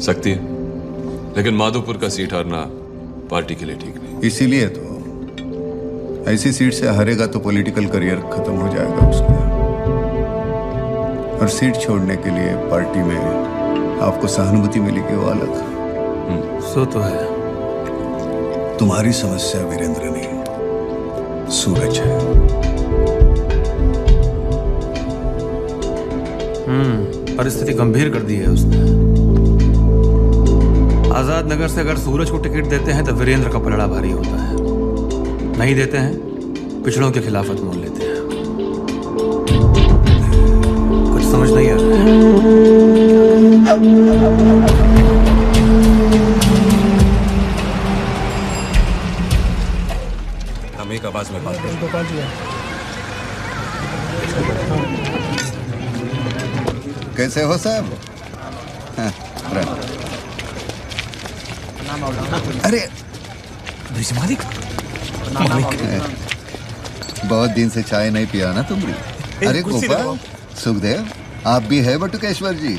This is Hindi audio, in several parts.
सकती है, लेकिन माधोपुर का सीट हारना पार्टी के लिए ठीक नहीं। इसीलिए तो ऐसी सीट से हारेगा तो पॉलिटिकल करियर खत्म हो जाएगा उसका। और सीट छोड़ने के लिए पार्टी में आपको सहानुभूति मिलेगी वो अलग। सो तो है। तुम्हारी समस्या वीरेंद्र नहीं, सूरज है। परिस्थिति गंभीर कर दी है उसने। आजाद नगर से अगर सूरज को टिकट देते हैं तो वीरेंद्र का पलड़ा भारी होता है, नहीं देते हैं पिछड़ों के खिलाफत मोल लेते हैं। कुछ समझ नहीं आ रहा है। हम एक आवाज में बात करें। कैसे हो साहब? अरे ब्रिज मालिक, बहुत दिन से चाय नहीं पिया ना तुम भी। अरे गोपाल, सुखदेव, आप भी है बटुकेश्वर जी।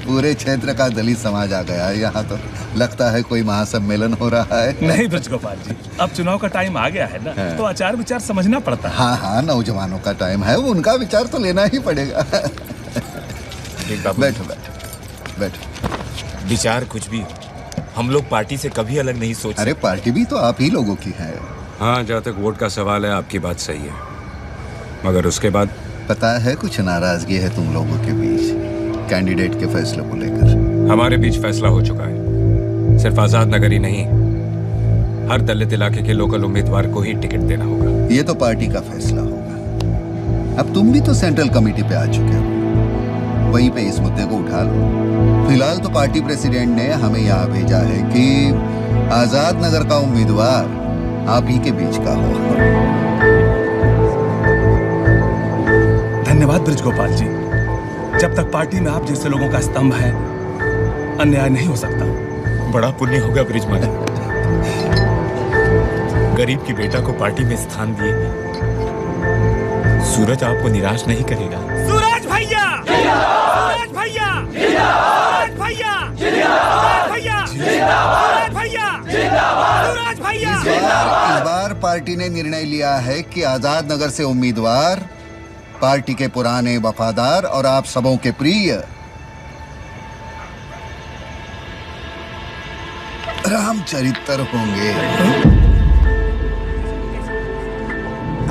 पूरे क्षेत्र का दलित समाज आ गया है यहाँ तो। लगता है कोई महासम्मेलन हो रहा है। नहीं ब्रज गोपाल जी, अब चुनाव का टाइम आ गया है ना, तो आचार विचार समझना पड़ता है। हाँ हाँ, नौजवानों का टाइम है, उनका विचार तो लेना ही पड़ेगा। बैठो बैठो बैठो। विचार कुछ भी हो, हम लोग पार्टी से कभी अलग नहीं सोच। अरे पार्टी भी तो आप ही लोगों की है। हाँ, जहाँ तक वोट का सवाल है आपकी बात सही है, मगर उसके बाद पता है कुछ नाराजगी है तुम लोगों के बीच कैंडिडेट के फैसले को लेकर। हमारे बीच फैसला हो चुका है। सिर्फ आजाद नगर ही नहीं, हर दलित इलाके के लोकल उम्मीदवार को ही टिकट देना होगा। ये तो पार्टी का फैसला होगा। अब तुम भी तो सेंट्रल कमेटी पे आ चुके हो, वहीं पे इस मुद्दे को उठा लो। फिलहाल तो पार्टी प्रेसिडेंट ने हमें यहाँ भेजा है कि आजाद नगर का उम्मीदवार आप ही के बीच का हो। धन्यवाद ब्रज गोपाल जी। जब तक पार्टी में आप जैसे लोगों का स्तंभ है, अन्याय नहीं हो सकता। बड़ा पुण्य होगा ब्रिज मालिक, गरीब की बेटा को पार्टी में स्थान दिए। सूरज आपको निराश नहीं करेगा। सूरज भैया, सूरज भैया, सूरज भैया, सूरज भैया, सूरज भैया, सूरज भैया। इस बार पार्टी ने निर्णय लिया है कि आजाद नगर से उम्मीदवार पार्टी के पुराने वफादार और आप सबों के प्रिय रामचरित्र होंगे।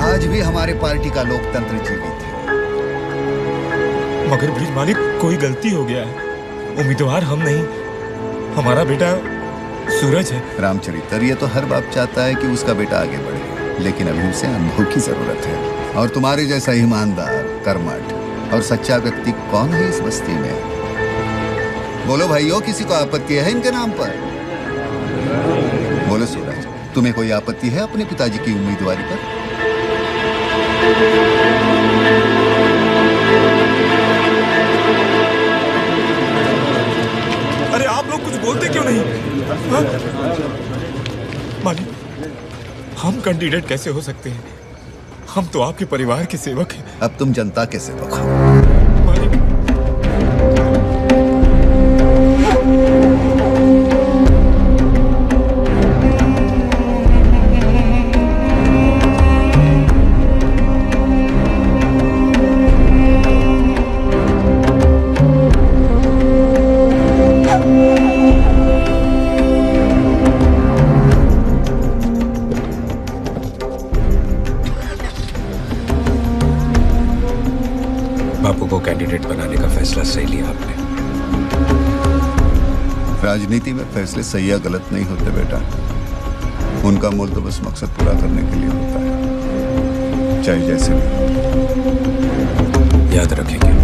आज भी हमारे पार्टी का लोकतंत्र जीवित है। मगर ब्रिज मालिक, कोई गलती हो गया है। उम्मीदवार हम नहीं, हमारा बेटा सूरज है। रामचरित्र, ये तो हर बाप चाहता है कि उसका बेटा आगे बढ़े, लेकिन अभी उसे अनुभव की जरूरत है। और तुम्हारे जैसा ईमानदार, कर्मठ और सच्चा व्यक्ति कौन है इस बस्ती में? बोलो भाइयों, किसी को आपत्ति है इनके नाम पर? बोलो सूरज, तुम्हें कोई आपत्ति है अपने पिताजी की उम्मीदवारी पर? अरे आप लोग कुछ बोलते क्यों नहीं? मालिक, हम कैंडिडेट कैसे हो सकते हैं? हम तो आपके परिवार के सेवक हैं। अब तुम जनता के सेवक हो। मालिक, बापू को कैंडिडेट बनाने का फैसला सही लिया आपने। राजनीति में फैसले सही या गलत नहीं होते बेटा, उनका मूल तो बस मकसद पूरा करने के लिए होता है, चाहे जैसे भी। याद रखेंगे।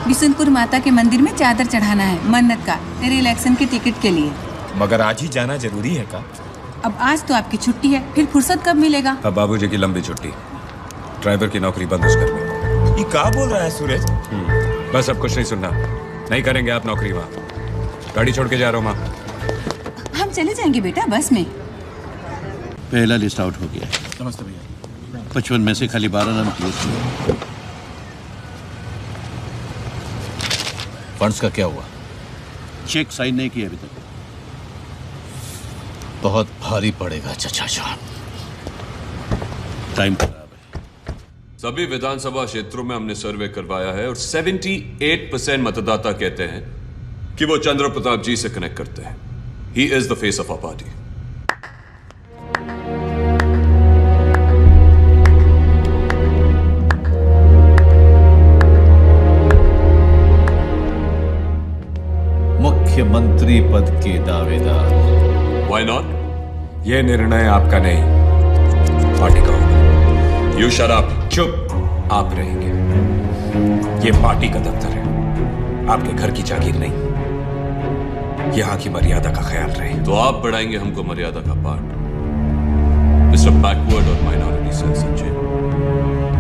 बिशुनपुर माता के मंदिर में चादर चढ़ाना है, मन्नत का, तेरे इलेक्शन के टिकट के लिए। मगर आज ही जाना जरूरी है का? अब आज तो आपकी छुट्टी है, फिर फुर्सत कब मिलेगा? अब बाबूजी की लंबी छुट्टी, ड्राइवर की नौकरी बंद उस घर में। ये क्या बोल रहा है सूरज? बस अब कुछ नहीं सुनना, नहीं करेंगे आप नौकरी वहाँ। गाड़ी छोड़ के जा रहा हूँ माँ। हम चले जाएंगे बेटा बस में। पहला लिस्ट आउट हो गया है। नमस्ते भैया। 55 में से खाली 12 नाम क्लियर किए। फंड्स का क्या हुआ? चेक साइन नहीं किया अभी तक। बहुत भारी पड़ेगा चचा जान। टाइम खराब है। सभी विधानसभा क्षेत्रों में हमने सर्वे करवाया है और 78% मतदाता कहते हैं कि वो चंद्र प्रताप जी से कनेक्ट करते हैं। He is the face of our party. मुख्यमंत्री पद के दावेदार। Why not? ये निर्णय आपका नहीं, पार्टी का होगा। You shut up. चुप, आप रहेंगे। ये पार्टी का दफ्तर है, आपके घर की जागीर नहीं। यहाँ की मर्यादा का ख्याल रहे। तो आप बढ़ाएंगे हमको मर्यादा का पाठ। मिस्टर बैकवर्ड और माइनॉरिटी सेल संजय,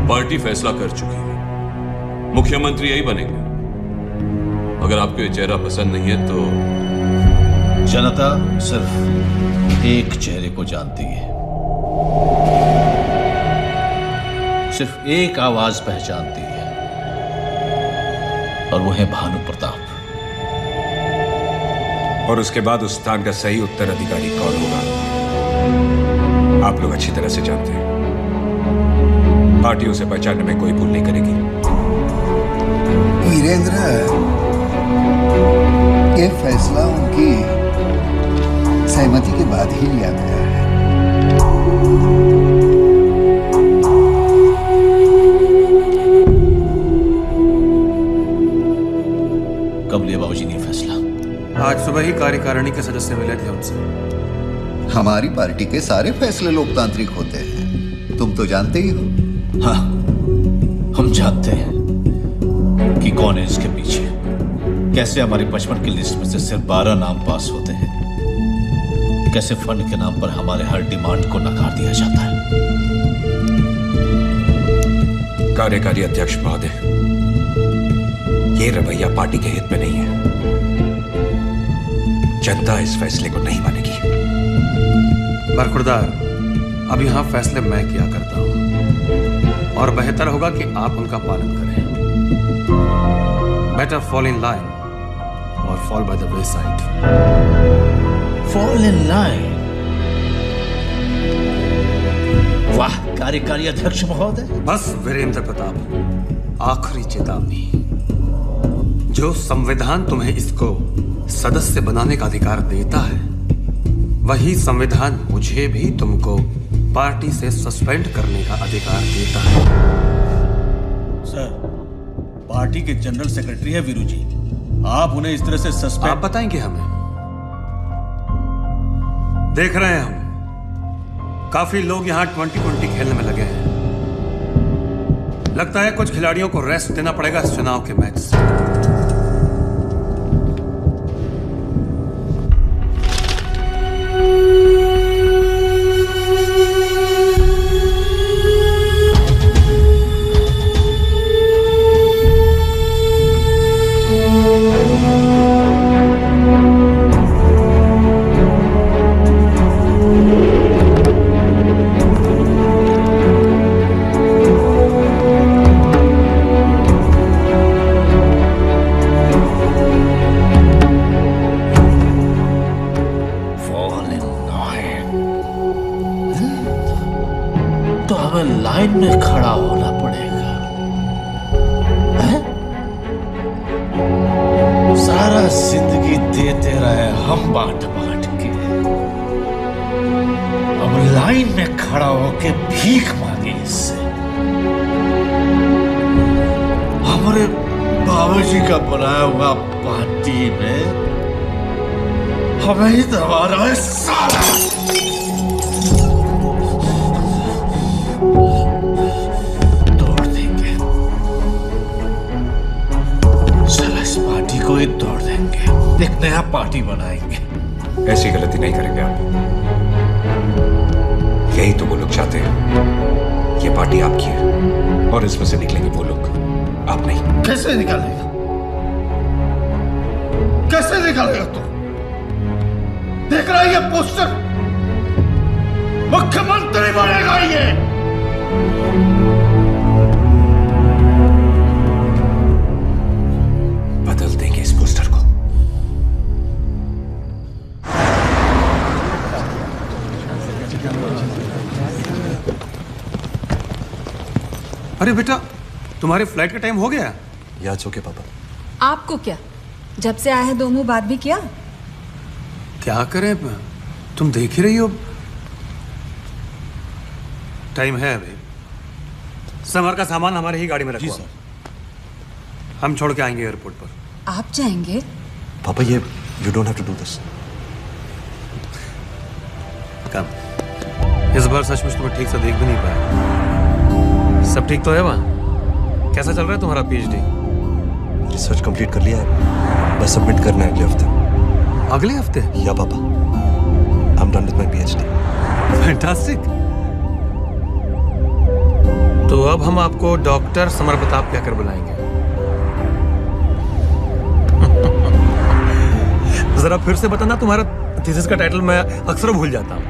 पार्टी फैसला कर चुकी है, मुख्यमंत्री यही बनेंगे। अगर आपको ये चेहरा पसंद नहीं है तो जनता सिर्फ एक चेहरे को जानती है, सिर्फ एक आवाज पहचानती है, और वो है भानु प्रताप। और उसके बाद उस स्थान का सही उत्तराधिकारी कौन होगा, आप लोग अच्छी तरह से जानते हैं। पार्टी उसे पहचानने में कोई भूल नहीं करेगी। वीरेंद्र, ये फैसला उनकी सहमति के बाद ही लिया गया है। कब लिया बाबूजी ने फैसला? आज सुबह ही कार्यकारिणी के सदस्य मिले थे उनसे। हमारी पार्टी के सारे फैसले लोकतांत्रिक होते हैं, तुम तो जानते ही हो। हाँ, हम जानते हैं कि कौन है इसके पीछे। कैसे हमारी 55 की लिस्ट में से सिर्फ 12 नाम पास होते हैं, कैसे फंड के नाम पर हमारे हर डिमांड को नकार दिया जाता है। कार्यकारी अध्यक्ष महोदय, ये रवैया पार्टी के हित में नहीं है। जनता इस फैसले को नहीं मानेगी। बरखुरदार, अब यहां फैसले मैं किया करता हूं और बेहतर होगा कि आप उनका पालन करें। बेटर फॉल इन लाइन और fall by the way side. Fall in line. वाह कार्यकारी अध्यक्ष महोदय। बस वीरेंद्र प्रताप, आखिरी चेतावनी। जो संविधान तुम्हें इसको सदस्य बनाने का अधिकार देता है, वही संविधान मुझे भी तुमको पार्टी से सस्पेंड करने का अधिकार देता है। सर, पार्टी के जनरल सेक्रेटरी है वीरू जी, आप उन्हें इस तरह से सस्पेंड। आप बताएंगे हमें? देख रहे हैं हम, काफी लोग यहां 2020 खेलने में लगे हैं। लगता है कुछ खिलाड़ियों को रेस्ट देना पड़ेगा इस चुनाव के मैच से। लाइन में खड़ा होना पड़ेगा, है? सारा जिंदगी देते रहे हम बांट बांट के, अब लाइन में खड़ा होके भीख मांगे इससे। हमारे बाबूजी का बनाया हुआ पार्टी में हमें ही दबा रहा है सारा। को ही तोड़ देंगे, एक नया पार्टी बनाएंगे। ऐसी गलती नहीं करेंगे आप। यही तो वो लोग चाहते हैं। ये पार्टी आपकी है और इसमें से निकलेंगे वो लोग, आप नहीं। कैसे निकालेगा? कैसे निकालेगा तू? देख रहा है ये पोस्टर? मुख्यमंत्री बनेगा ये। बदल देंगे इस पोस्टर को। अरे बेटा, तुम्हारे फ्लाइट का टाइम हो गया? याद हो के पापा। आपको क्या, जब से आए हैं 2 मुंह बात भी किया? क्या करें, तुम देख ही रही हो टाइम है अभी। समर का सामान हमारे ही गाड़ी में रखो। हम छोड़ के आएंगे एयरपोर्ट पर। आप जाएंगे? पापा ये you don't have to do this. Come, इस बार सचमुच तुम्हें ठीक से देख भी नहीं पाया। सब ठीक तो है वहाँ? कैसा चल रहा है तुम्हारा PhD? रिसर्च कंप्लीट कर लिया है, बस सबमिट करना है अगले हफ्ते। अगले हफ्ते? या पापा, I am done with my PhD। Fantastic. तो अब हम आपको डॉक्टर समर प्रताप कहकर बुलाएंगे। जरा फिर से बताना, तुम्हारा थीसिस का टाइटल मैं अक्सर भूल जाता हूँ।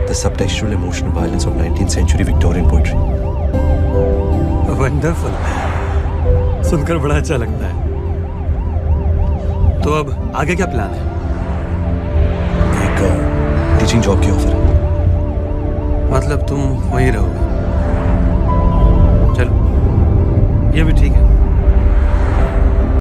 The subtextual emotional violence of 19th century Victorian poetry. Wonderful, सुनकर बड़ा अच्छा लगता है। तो अब आगे क्या प्लान है? एक टीचिंग जॉब की ऑफर है। मतलब तुम वहीं रहोगे? चलो, ये भी ठीक है।